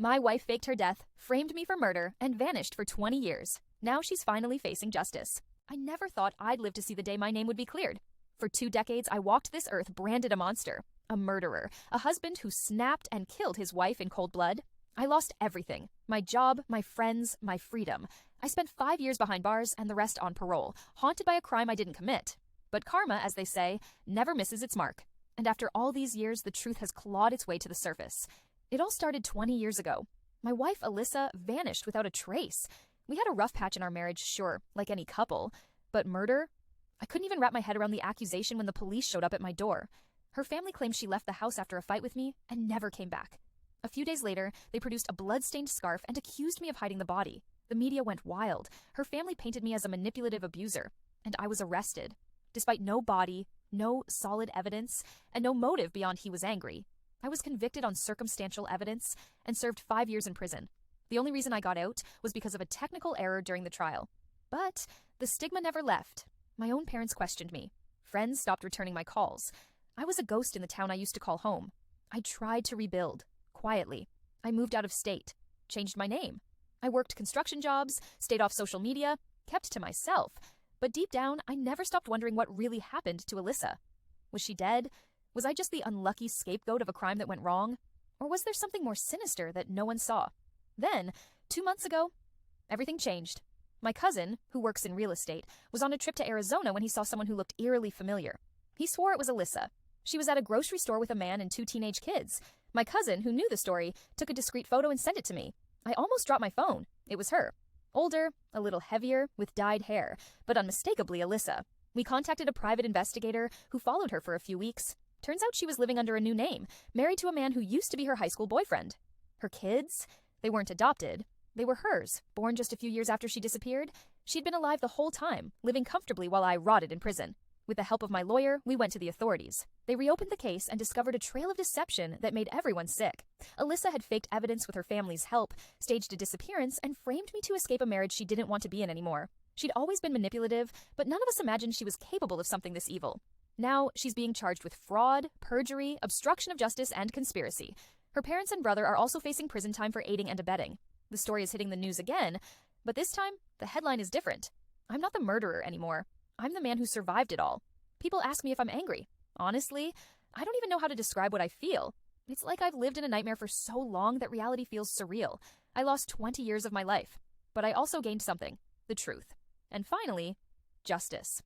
My wife faked her death, framed me for murder, and vanished for 20 years. Now she's finally facing justice. I never thought I'd live to see the day my name would be cleared. For 2 decades, I walked this earth branded a monster, a murderer, a husband who snapped and killed his wife in cold blood. I lost everything: my job, my friends, my freedom. I spent 5 years behind bars and the rest on parole, haunted by a crime I didn't commit. But karma, as they say, never misses its mark. And after all these years, the truth has clawed its way to the surface. It all started 20 years ago. My wife, Alyssa, vanished without a trace. We had a rough patch in our marriage, sure, like any couple. But murder? I couldn't even wrap my head around the accusation when the police showed up at my door. Her family claimed she left the house after a fight with me and never came back. A few days later, they produced a blood-stained scarf and accused me of hiding the body. The media went wild. Her family painted me as a manipulative abuser, and I was arrested. Despite no body, no solid evidence, and no motive beyond he was angry, I was convicted on circumstantial evidence and served 5 years in prison. The only reason I got out was because of a technical error during the trial. But the stigma never left. My own parents questioned me. Friends stopped returning my calls. I was a ghost in the town I used to call home. I tried to rebuild, quietly. I moved out of state, changed my name. I worked construction jobs, stayed off social media, kept to myself. But deep down, I never stopped wondering what really happened to Alyssa. Was she dead? Was I just the unlucky scapegoat of a crime that went wrong? Or was there something more sinister that no one saw? Then, 2 months ago, everything changed. My cousin, who works in real estate, was on a trip to Arizona when he saw someone who looked eerily familiar. He swore it was Alyssa. She was at a grocery store with a man and 2 teenage kids. My cousin, who knew the story, took a discreet photo and sent it to me. I almost dropped my phone. It was her. Older, a little heavier, with dyed hair, but unmistakably Alyssa. We contacted a private investigator who followed her for a few weeks. Turns out she was living under a new name, married to a man who used to be her high school boyfriend. Her kids? They weren't adopted. They were hers, born just a few years after she disappeared. She'd been alive the whole time, living comfortably while I rotted in prison. With the help of my lawyer, we went to the authorities. They reopened the case and discovered a trail of deception that made everyone sick. Alyssa had faked evidence with her family's help, staged a disappearance, and framed me to escape a marriage she didn't want to be in anymore. She'd always been manipulative, but none of us imagined she was capable of something this evil. Now, she's being charged with fraud, perjury, obstruction of justice, and conspiracy. Her parents and brother are also facing prison time for aiding and abetting. The story is hitting the news again, but this time, the headline is different. I'm not the murderer anymore. I'm the man who survived it all. People ask me if I'm angry. Honestly, I don't even know how to describe what I feel. It's like I've lived in a nightmare for so long that reality feels surreal. I lost 20 years of my life, but I also gained something: the truth. And finally, justice.